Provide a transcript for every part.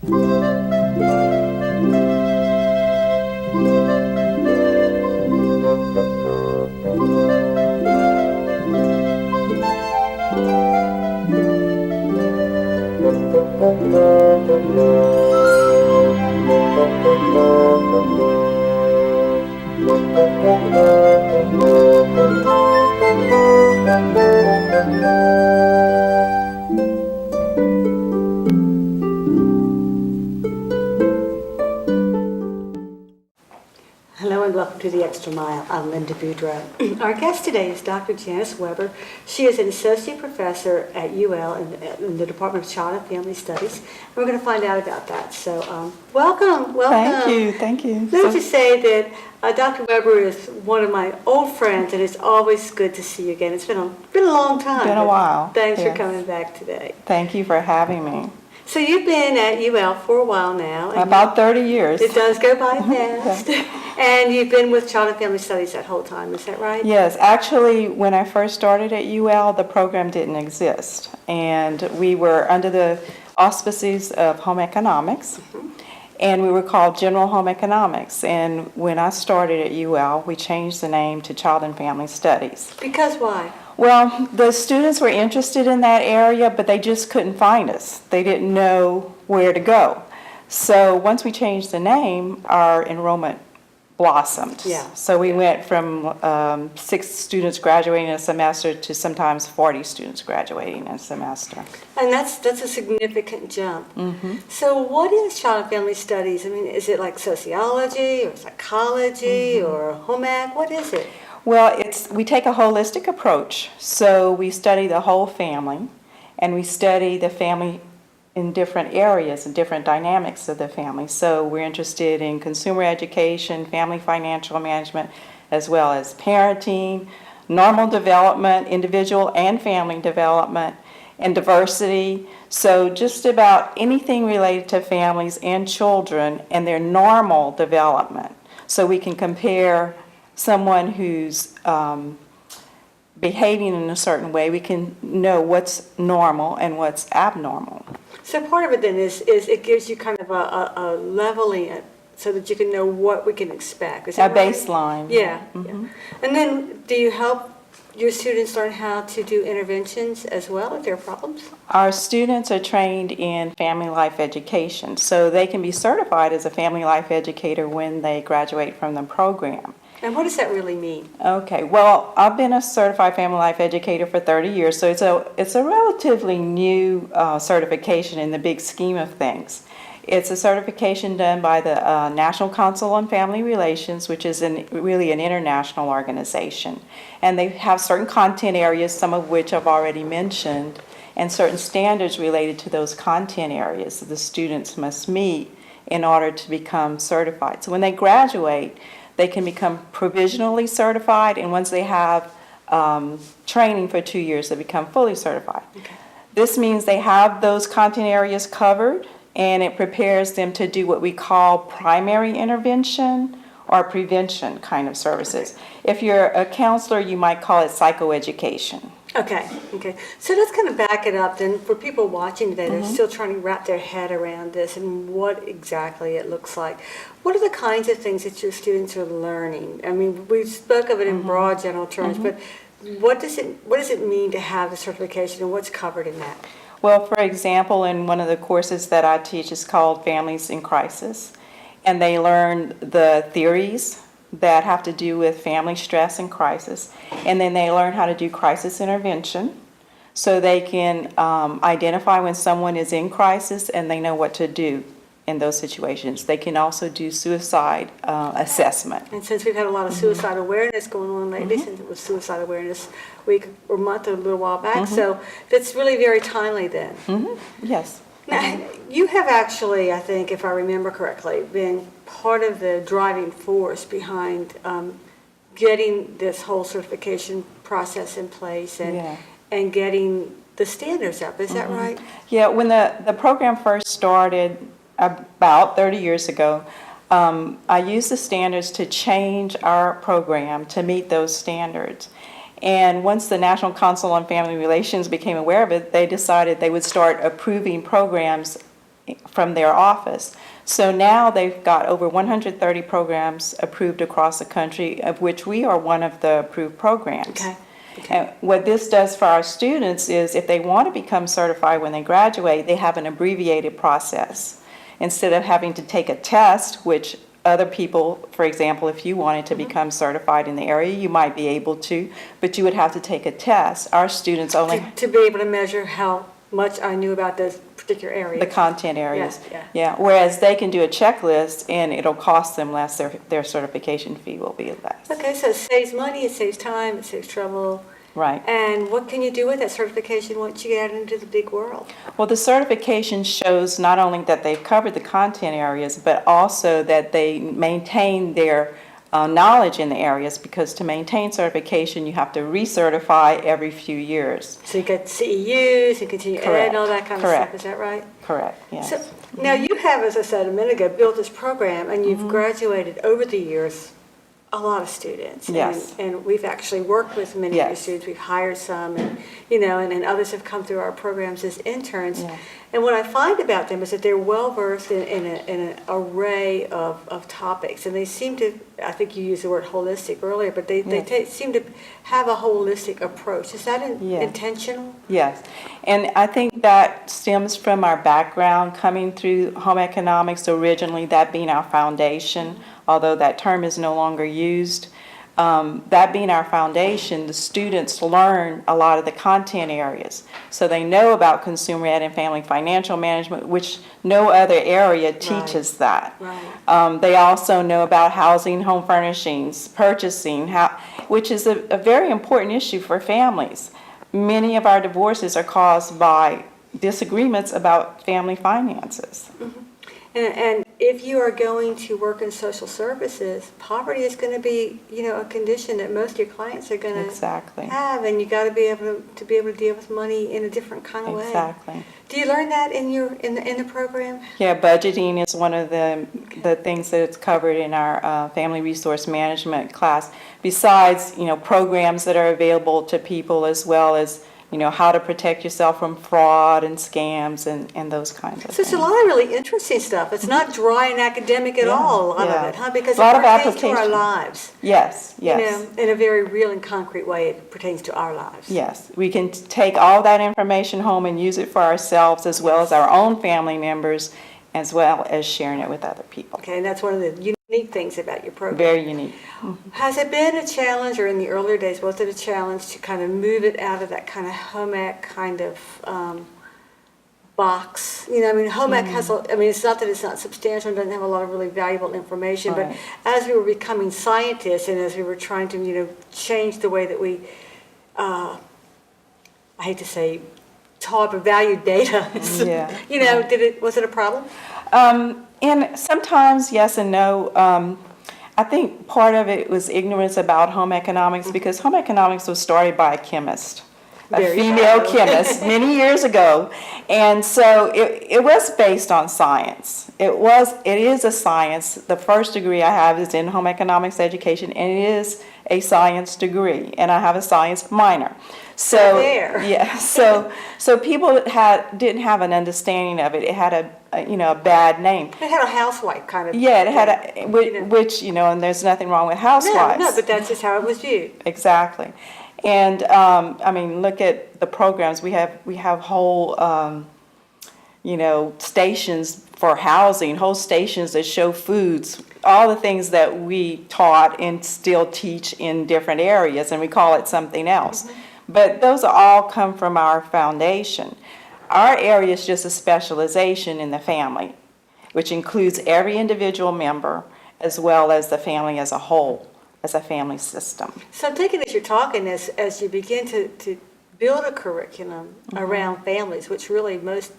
Hello and welcome to The Extra Mile. I'm Linda Boudreaux. Our guest today is Dr. Janice Weber. She is an associate professor at UL in the Department of Child and Family Studies. And we're going to find out about that. So welcome. Thank you. Let me just say that Dr. Weber is one of my old friends, and it's always good to see you again. It's been a long time. Been a while. Thanks for coming back today. Thank you for having me. So you've been at UL for a while now. About 30 years. It does go by fast. And you've been with Child and Family Studies that whole time, is that right? Yes, actually, when I first started at UL, the program didn't exist. And we were under the auspices of home economics. And we were called General Home Economics. And when I started at UL, we changed the name to Child and Family Studies. Because why? Well, the students were interested in that area, but they just couldn't find us. They didn't know where to go. So once we changed the name, our enrollment blossomed. Yeah. So we went from 6 students graduating a semester to sometimes 40 students graduating a semester. And that's a significant jump. So what is Child and Family Studies? I mean, is it like sociology or psychology or home ec? What is it? Well, we take a holistic approach. So we study the whole family, and we study the family in different areas and different dynamics of the family. So we're interested in consumer education, family financial management, as well as parenting, normal development, individual and family development, and diversity. So just about anything related to families and children and their normal development. So we can compare someone who's behaving in a certain way, we can know what's normal and what's abnormal. So part of it then is it gives you kind of a leveling so that you can know what we can expect. Is that right? Baseline. Yeah. And then do you help your students learn how to do interventions as well if there are problems? Our students are trained in family life education, so they can be certified as a family life educator when they graduate from the program. And what does that really mean? Okay, well, I've been a certified family life educator for 30 years, so it's a relatively new certification in the big scheme of things. It's a certification done by the National Council on Family Relations, which is really an international organization. And they have certain content areas, some of which I've already mentioned, and certain standards related to those content areas that the students must meet in order to become certified. So when they graduate, they can become provisionally certified, and once they have training for 2 years, they become fully certified. Okay. This means they have those content areas covered, and it prepares them to do what we call primary intervention or prevention kind of services. If you're a counselor, you might call it psychoeducation. Okay. So let's kind of back it up then for people watching today. They're still trying to wrap their head around this and what exactly it looks like. What are the kinds of things that your students are learning? I mean, we spoke of it in broad general terms, but what does it mean to have the certification and what's covered in that? Well, for example, in one of the courses that I teach is called Families in Crisis, and they learn the theories that have to do with family stress and crisis, and then they learn how to do crisis intervention so they can identify when someone is in crisis and they know what to do in those situations. They can also do suicide assessment. And since we've had a lot of suicide awareness going on lately, since it was Suicide Awareness Week or month a little while back, so that's really very timely then. Yes. Now, you have actually, I think, if I remember correctly, been part of the driving force behind getting this whole certification process in place and getting the standards up. Is that right? Yeah, when the program first started about 30 years ago, I used the standards to change our program to meet those standards. And once the National Council on Family Relations became aware of it, they decided they would start approving programs from their office. So now they've got over 130 programs approved across the country, of which we are one of the approved programs. Okay. And what this does for our students is if they want to become certified when they graduate, they have an abbreviated process. Instead of having to take a test, which other people, for example, if you wanted to become certified in the area, you might be able to, but you would have to take a test. Our students only To be able to measure how much I knew about those particular areas. the content areas. Yeah. Yeah, whereas they can do a checklist and it'll cost them less, their certification fee will be less. Okay, so it saves money, it saves time, it saves trouble. Right. And what can you do with that certification once you get out into the big world? Well, the certification shows not only that they've covered the content areas, but also that they maintain their knowledge in the areas, because to maintain certification, you have to recertify every few years. So you get CEUs and continue ed and all that kind of Correct. stuff, is that right? Correct, yes. So now you have, as I said a minute ago, built this program and you've graduated over the years a lot of students. Yes. And we've actually worked with many of your Yes. students. We've hired some and, and others have come through our programs as interns. Yeah. And what I find about them is that they're well-versed in an array of topics. And they seem to, I think you used the word holistic earlier, but they seem to have a holistic approach. Is that Yeah. intentional? Yes, and I think that stems from our background coming through home economics, originally that being our foundation, although that term is no longer used. That being our foundation, the students learn a lot of the content areas. So they know about consumer ed and family financial management, which no other area teaches that. Right. They also know about housing, home furnishings, purchasing, which is a very important issue for families. Many of our divorces are caused by disagreements about family finances. And if you are going to work in social services, poverty is going to be, a condition that most of your clients are going to Exactly. have, and you got to be able to deal with money in a different kind of way. Exactly. Do you learn that in the program? Yeah, budgeting is one of the things that's covered in our family resource management class. Besides, programs that are available to people, as well as how to protect yourself from fraud and scams and those kinds of So it's things. a lot of really interesting stuff. It's not dry and academic at all, a lot of it, huh? Because A lot it of pertains to our application. lives. Yes, yes. In a very real and concrete way, it pertains to our lives. Yes, we can take all that information home and use it for ourselves, as well as our own family members, as well as sharing it with other people. Okay, and that's one of the unique things about your program. Very unique. Has it been a challenge, or in the earlier days, was it a challenge to kind of move it out of that kind of home ec kind of box? Home ec has, it's not that it's not substantial and doesn't have a lot of really valuable information, Right. but as we were becoming scientists and as we were trying to, change the way that we, I hate to say, taught or valued data, Yeah. was it a problem? And sometimes yes and no. I think part of it was ignorance about home economics, because home economics was started by a chemist, a There you female go. chemist many years ago. And so it was based on science. It is a science. The first degree I have is in home economics education, and it is a science degree, and I have a science minor. So There. yeah, so people didn't have an understanding of it. It had a bad name. It had a housewife kind of. Yeah, it had which and there's nothing wrong with housewives. No, but that's just how it was viewed. Exactly. And look at the programs we have whole stations for housing, whole stations that show foods, all the things that we taught and still teach in different areas, and we call it something else. Mm-hmm. But those all come from our foundation. Our area is just a specialization in the family, which includes every individual member as well as the family as a whole, as a family system. So I'm thinking as you're talking, as you begin to build a curriculum around families, which really most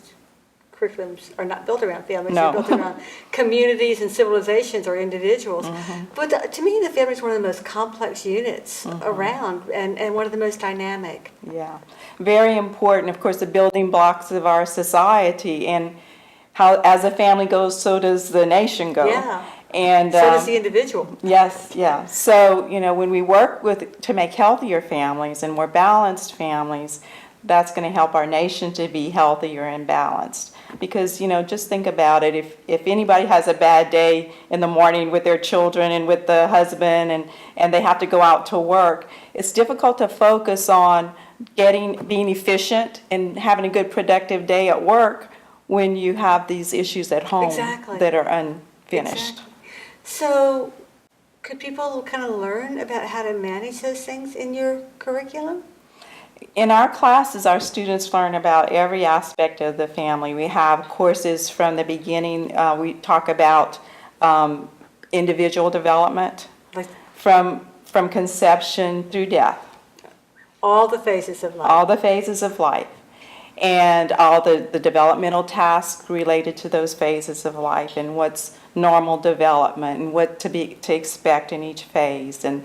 curriculums are not built around families, No. they're built around communities and civilizations or individuals. But to me, the family is one of the most complex units around and one of the most dynamic. Yeah, very important. Of course, the building blocks of our society, and how as a family goes, so does the nation go. Yeah. And So does the individual. yes, yeah. So when we work to make healthier families and more balanced families, that's going to help our nation to be healthier and balanced. Because, just think about it. If anybody has a bad day in the morning with their children and with the husband and they have to go out to work, it's difficult to focus on being efficient and having a good productive day at work when you have these issues at home Exactly. that are unfinished. Exactly. So could people kind of learn about how to manage those things in your curriculum? In our classes, our students learn about every aspect of the family. We have courses from the beginning. We talk about individual development Like from conception through death, all the phases of life. all the phases of life, and all the developmental tasks related to those phases of life, and what's normal development, and what to expect in each phase. And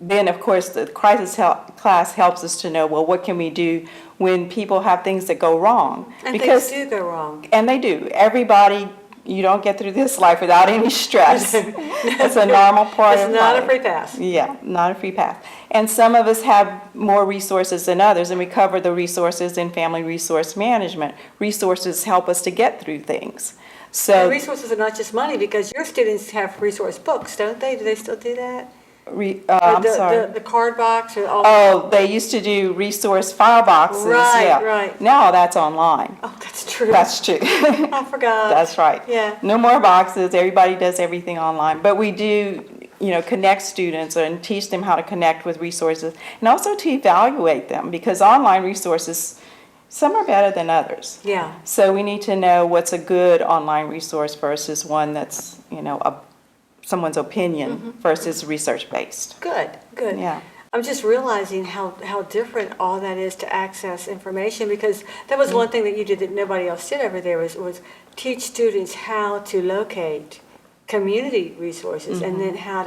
then, of course, the crisis class helps us to know, well, what can we do when people have things that go wrong? And things do go wrong. And they do. Everybody, you don't get through this life without any stress. It's a normal part of life. It's not a free pass. Yeah, not a free pass. And some of us have more resources than others, and we cover the resources in family resource management. Resources help us to get through things. So And resources are not just money, because your students have resource books, don't they? Do they still do that? I'm sorry. The card box or all. Oh, they used to do resource file boxes. Right, yeah. right. Now that's online. Oh, that's true. That's true. I forgot. That's right. Yeah. No more boxes. Everybody does everything online. But we do, connect students and teach them how to connect with resources, and also to evaluate them, because online resources, some are better than others. Yeah. So we need to know what's a good online resource versus one that's, someone's opinion versus research-based. Good, good. Yeah. I'm just realizing how different all that is to access information, because that was one thing that you did that nobody else did over there was teach students how to locate community resources and then how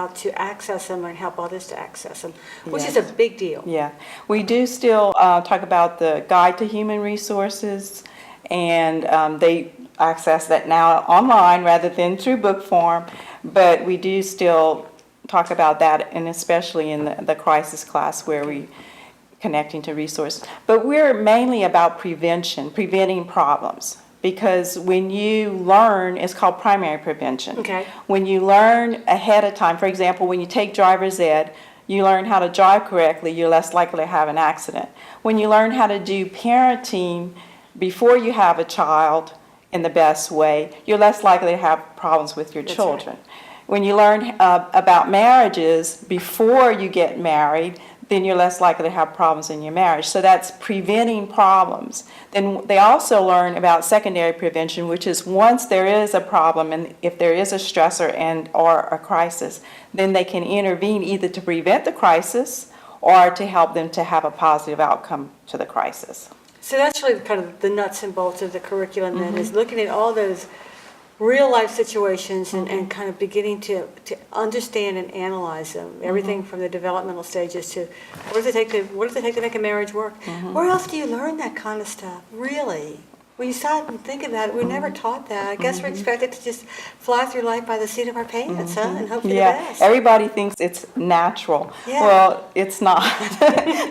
to access them and help others to access them, which is a big deal. Yeah. We do still talk about the Guide to Human Resources, and they access that now online rather than through book form, but we do still talk about that, and especially in the crisis class where we connecting to resources. But we're mainly about preventing problems, because when you learn, it's called primary prevention. Okay. When you learn ahead of time, for example, when you take driver's ed, you learn how to drive correctly, you're less likely to have an accident. When you learn how to do parenting before you have a child in the best way, you're less likely to have problems with your That's children. When you learn about marriages before you get married, then you're less likely to have problems in your marriage. So that's preventing problems. Then they also learn about secondary prevention, which is once there is a problem and if there is a stressor and or a crisis, then they can intervene either to prevent the crisis or to help them to have a positive outcome to the crisis. So that's really kind of the nuts and bolts of the curriculum then, is looking at all those real life situations and kind of beginning to understand and analyze them. Everything from the developmental stages to what does it take to make a marriage work? Where else do you learn that kind of stuff? Really? When you start and think about it, we're never taught that. I guess we're expected to just fly through life by the seat of our pants, and hope for the best. Everybody thinks it's natural. Yeah. Well, it's not.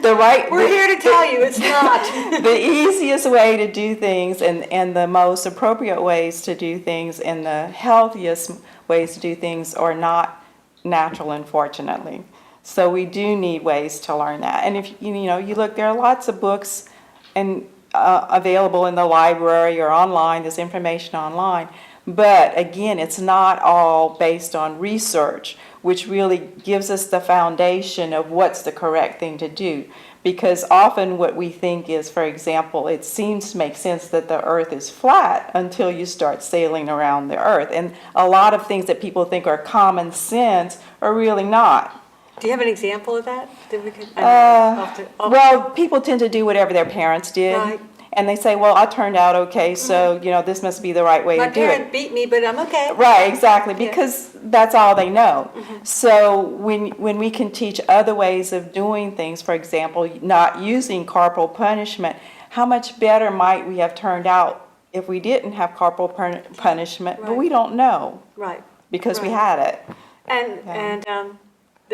We're here to tell you it's not. The easiest way to do things and the most appropriate ways to do things and the healthiest ways to do things are not natural, unfortunately. So we do need ways to learn that. And if you look, there are lots of books and available in the library or online. There's information online. But again, it's not all based on research, which really gives us the foundation of what's the correct thing to do. Because often what we think is, for example, it seems to make sense that the earth is flat until you start sailing around the earth. And a lot of things that people think are common sense are really not. Do you have an example of that we could? Well, people tend to do whatever their parents did. Right. And they say, well, I turned out okay, so, this must be the right way My to do it. parent beat me, but I'm okay. Right, exactly, because that's all they know. So when we can teach other ways of doing things, for example, not using corporal punishment, how much better might we have turned out if we didn't have corporal punishment, but we don't know. Right. Because we Right. had it. And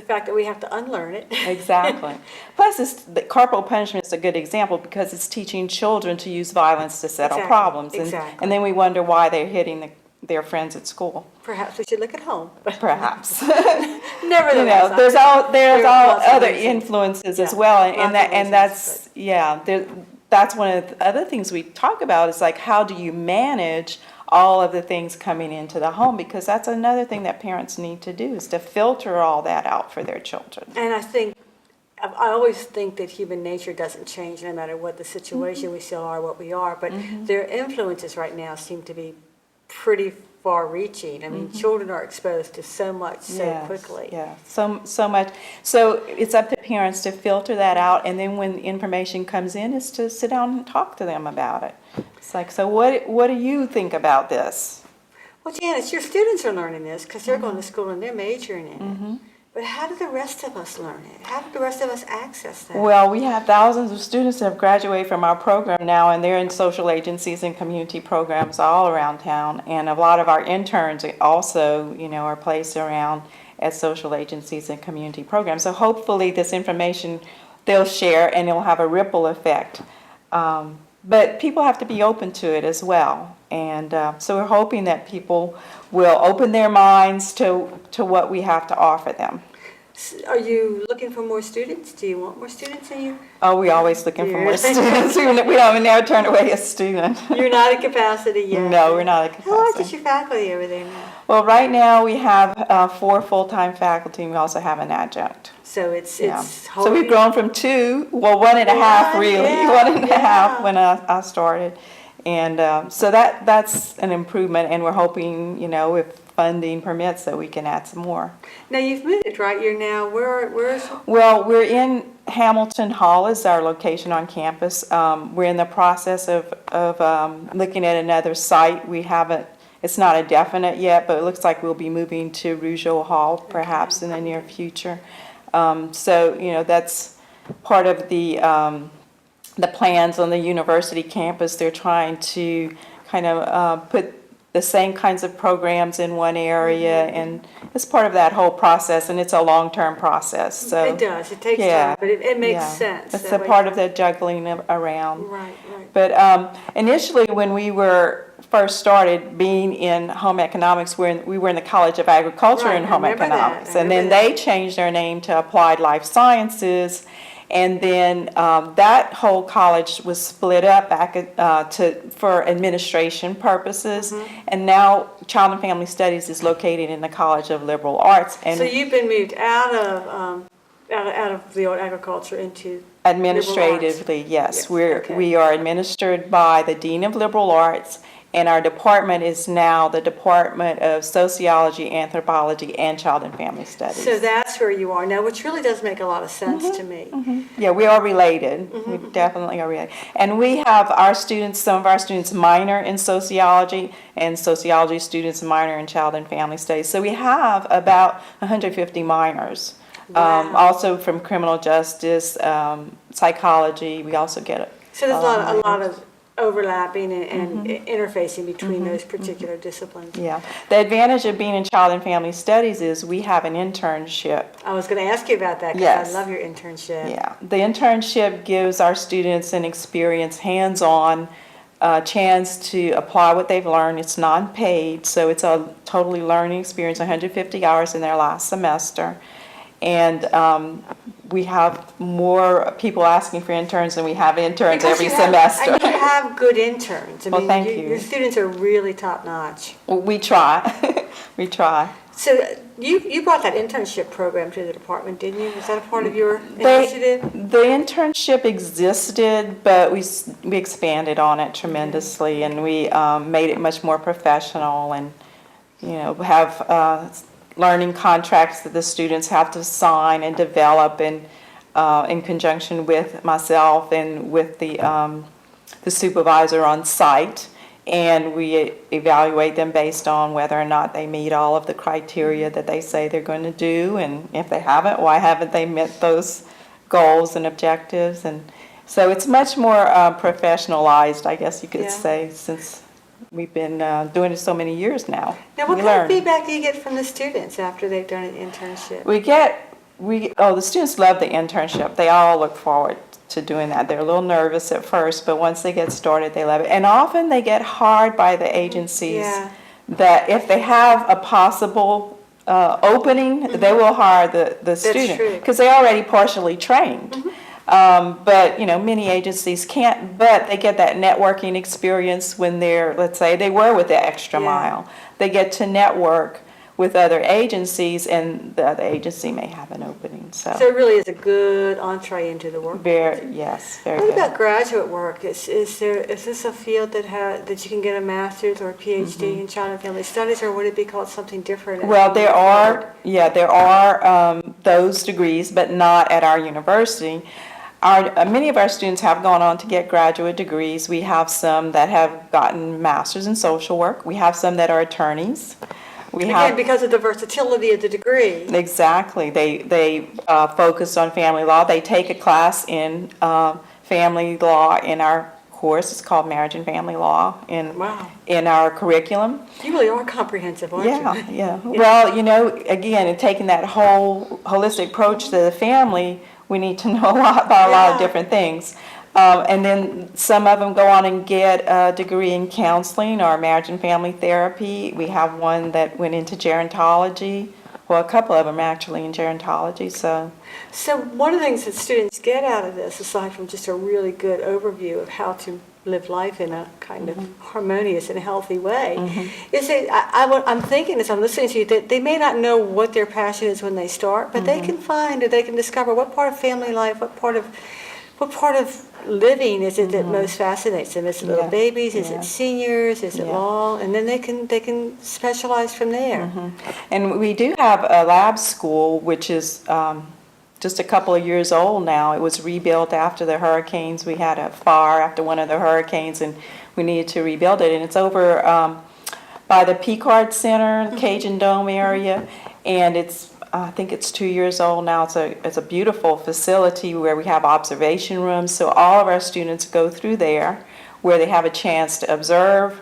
the fact that we have to unlearn it. Exactly. Plus, the corporal punishment is a good example because it's teaching children to use violence to settle Exactly, problems. exactly. And then we wonder why they're hitting their friends at school. Perhaps we should look at home. Perhaps. Nevertheless, there's all there are lots of other reasons. influences as Yeah, well, lots and of that's reasons, that's one of the other things we talk about is like how do you manage all of the things coming into the home, because that's another thing that parents need to do is to filter all that out for their children. And I always think that human nature doesn't change no matter what the situation. We still are what we are, but their influences right now seem to be pretty far-reaching. I mean, children are exposed to so much so quickly. Yeah, so much. So it's up to parents to filter that out, and then when information comes in, is to sit down and talk to them about it. It's like, so what do you think about this? Well, Janice, your students are learning this because they're going to school and they're majoring in it. But how do the rest of us learn it? How do the rest of us access that? Well, we have thousands of students that have graduated from our program now, and they're in social agencies and community programs all around town. And a lot of our interns also, are placed around at social agencies and community programs. So hopefully this information they'll share and it'll have a ripple effect. But people have to be open to it as well. And so we're hoping that people will open their minds to what we have to offer them. Are you looking for more students? Do you want more students in you? Oh, we're always looking for more students. We don't never turn away a student. You're not at capacity yet. No, we're not at How large is capacity. your faculty over there now? Well, right now we have 4 full-time faculty, and we also have an adjunct. So it's So we've grown from 2, well, 1.5 really, yeah, 1.5 when I started. And so that's an improvement, and we're hoping, if funding permits, that we can add some more. Now you've moved, right? You're now, where is Well, we're in Hamilton Hall is our location on campus. We're in the process of looking at another site. We haven't, it's not a definite yet, but it looks like we'll be moving to Rougeau Hall perhaps in the near future. So, that's part of the plans on the university campus. They're trying to kind of put the same kinds of programs in one area, and it's part of that whole process, and it's a long-term process. So it does. It takes time, but it makes sense. It's That a way- part of the juggling around. Right. But initially, when we were first started being in home economics, we were in the College of Agriculture Right, and Home I remember that. Economics. I And then remember they changed their name to Applied Life Sciences. And then that whole college was split up back for administration purposes. And now Child and Family Studies is located in the College of Liberal Arts. And So you've been moved out of the old agriculture into administratively, yes. Yes, okay. We are administered by the Dean of Liberal Arts, and our department is now the Department of Sociology, Anthropology, and Child and Family Studies. So that's where you are now, which really does make a lot of sense to me. Yeah, we are related. We definitely are related. And we have some of our students minor in sociology, and sociology students minor in Child and Family Studies. So we have about 150 minors. Wow. Also from criminal justice, psychology, we also get it. So there's a lot of overlapping and interfacing between those particular disciplines. Yeah. The advantage of being in Child and Family Studies is we have an internship. I was going to ask you about that because Yes. I love your internship. Yeah. The internship gives our students an experience, hands-on, chance to apply what they've learned. It's non-paid, so it's a totally learning experience, 150 hours in their last semester. And we have more people asking for interns than we have interns Because every you have- semester. And you have good interns. I Well, mean, thank you. Your students are really top-notch. We try. We try. So you brought that internship program to the department, didn't you? Was that a part of your The initiative? internship existed, but we expanded on it tremendously, and we made it much more professional, and have learning contracts that the students have to sign and develop, and in conjunction with myself and with the supervisor on site. And we evaluate them based on whether or not they meet all of the criteria that they say they're going to do. And if they haven't, why haven't they met those goals and objectives? And so it's much more professionalized, I guess you could Yeah. say, since we've been doing it so many years now. Now, what We kind of learn. feedback do you get from the students after they've done an internship? We get the students love the internship. They all look forward to doing that. They're a little nervous at first, but once they get started, they love it. And often they get hired by the agencies Yeah. that if they have a possible opening, they will hire the student true. because they're already partially trained. But many agencies can't. But they get that networking experience when they're, let's say, they were with the Extra Yeah. Mile. They get to network with other agencies, and the other agency may have an opening. So So it really is a good entree into the work. very What good. about graduate work? Is this a field that you can get a master's or a PhD in child and family studies, or would it be called something different? Well, there are those degrees, but not at our university. Many of our students have gone on to get graduate degrees. We have some that have gotten masters in social work. We have some that are attorneys. Again, because of the versatility of the degree. Exactly. They focus on family law. They take a class in family law in our course. It's called Marriage and Family Law Wow. in our curriculum. You really are comprehensive, aren't you? Yeah. Well, again, in taking that whole holistic approach to the family, we need to know a lot about a lot of different things. And then some of them go on and get a degree in counseling or marriage and family therapy. We have one that went into gerontology. Well, a couple of them actually in gerontology. So one of the things that students get out of this, aside from just a really good overview of how to live life in a kind of harmonious and healthy way, is that I'm thinking as I'm listening to you that they may not know what their passion is when they start, but they can find or they can discover what part of family life, what part of living is it that most fascinates them? Is it little babies? Is it seniors? Is it law? And then they can specialize from there. And we do have a lab school, which is just a couple of years old now. It was rebuilt after the hurricanes. We had a fire after one of the hurricanes, and we needed to rebuild it. And it's over by the Picard Center, Cajun Dome area, and I think it's 2 years old now. It's a beautiful facility where we have observation rooms. So all of our students go through there where they have a chance to observe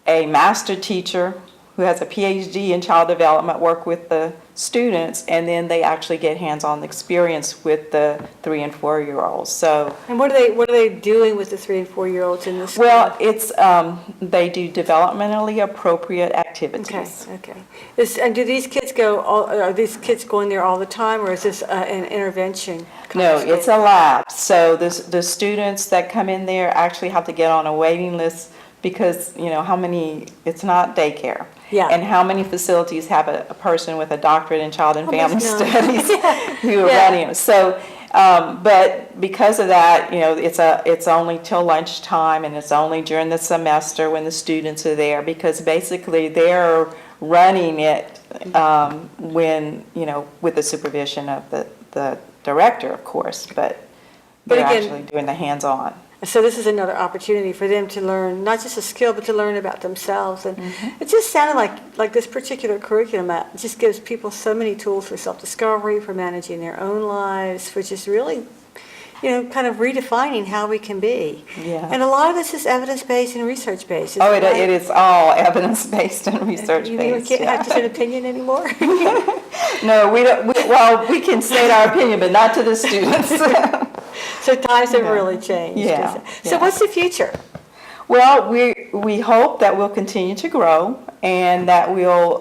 a master teacher who has a PhD in child development work with the students, and then they actually get hands-on experience with the 3 and 4 year olds. So, and what are they doing with the 3 and 4 year olds in this? Well, it's they do developmentally appropriate activities. Okay. And do these kids are these kids going there all the time, or is this an intervention? No, it's a lab. So the students that come in there actually have to get on a waiting list because it's not daycare. Yeah. And how many facilities have a person with a doctorate in child and family Almost none. studies who are running them? So, but because of that, it's only till lunchtime, and it's only during the semester when the students are there, because basically they're running it when with the supervision of the director, of course, but they're again, actually doing the hands-on. So this is another opportunity for them to learn not just a skill, but to learn about themselves. And it just sounded like this particular curriculum just gives people so many tools for self-discovery, for managing their own lives, for just really, kind of redefining how we can be. Yeah. And a lot of this is evidence-based and research-based. It is all evidence-based and research-based. You mean we can't have just an opinion anymore? No, we don't. Well, we can state our opinion, but not to the students. So times have really changed. Yeah. So what's the future? Well, we hope that we'll continue to grow, and that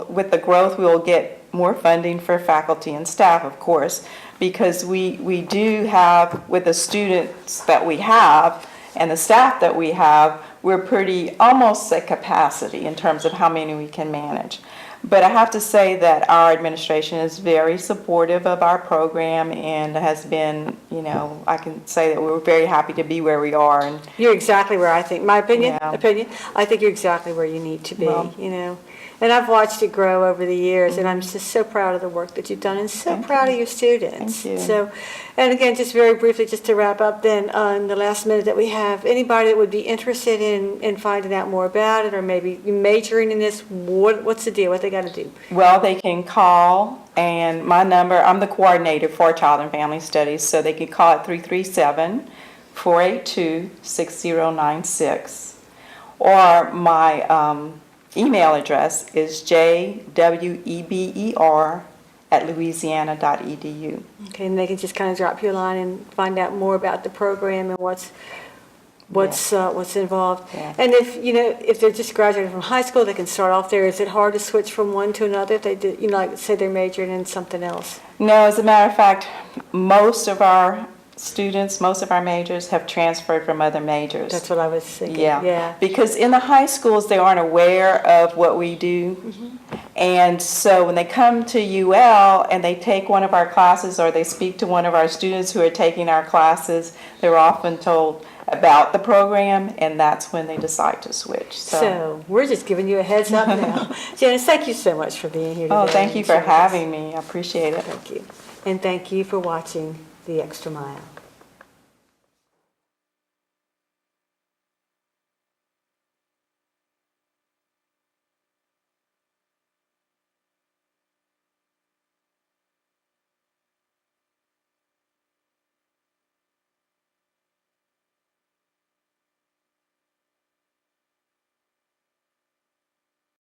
with the growth, we'll get more funding for faculty and staff, of course, because we do have, with the students that we have and the staff that we have, we're pretty almost at capacity in terms of how many we can manage. But I have to say that our administration is very supportive of our program and has been, I can say that we're very happy to be where we are. And You're exactly where I think, my opinion, Yeah. I think you're exactly where you need to be, Well, And I've watched it grow over the years, and I'm just so proud of the work that you've done, and so proud of your students. Thank you. So, and again, just very briefly, just to wrap up then, in the last minute that we have, anybody that would be interested in finding out more about it, or maybe majoring in this, what's the deal, what they got to do? Well, they can call, and my number, I'm the coordinator for Child and Family Studies, so they can call at 337-482-6096. Or my email address is jweber louisiana.edu. Okay, and they can just kind of drop you a line and find out more about the program and what's involved. Yeah. And if they're just graduating from high school, they can start off there. Is it hard to switch from one to another if they did, like say they're majoring in something else? No, as a matter of fact, most of our students, most of our majors have transferred from other majors. That's what I was thinking. Yeah. Yeah. Because in the high schools, they aren't aware of what we do. And so when they come to UL and they take one of our classes or they speak to one of our students who are taking our classes, they're often told about the program, and that's when they decide to switch. So we're just giving you a heads up now. Janice, thank you so much for being here today. Oh, thank you and for sharing with us. having me. I appreciate it. Thank you. And thank you for watching The Extra Mile.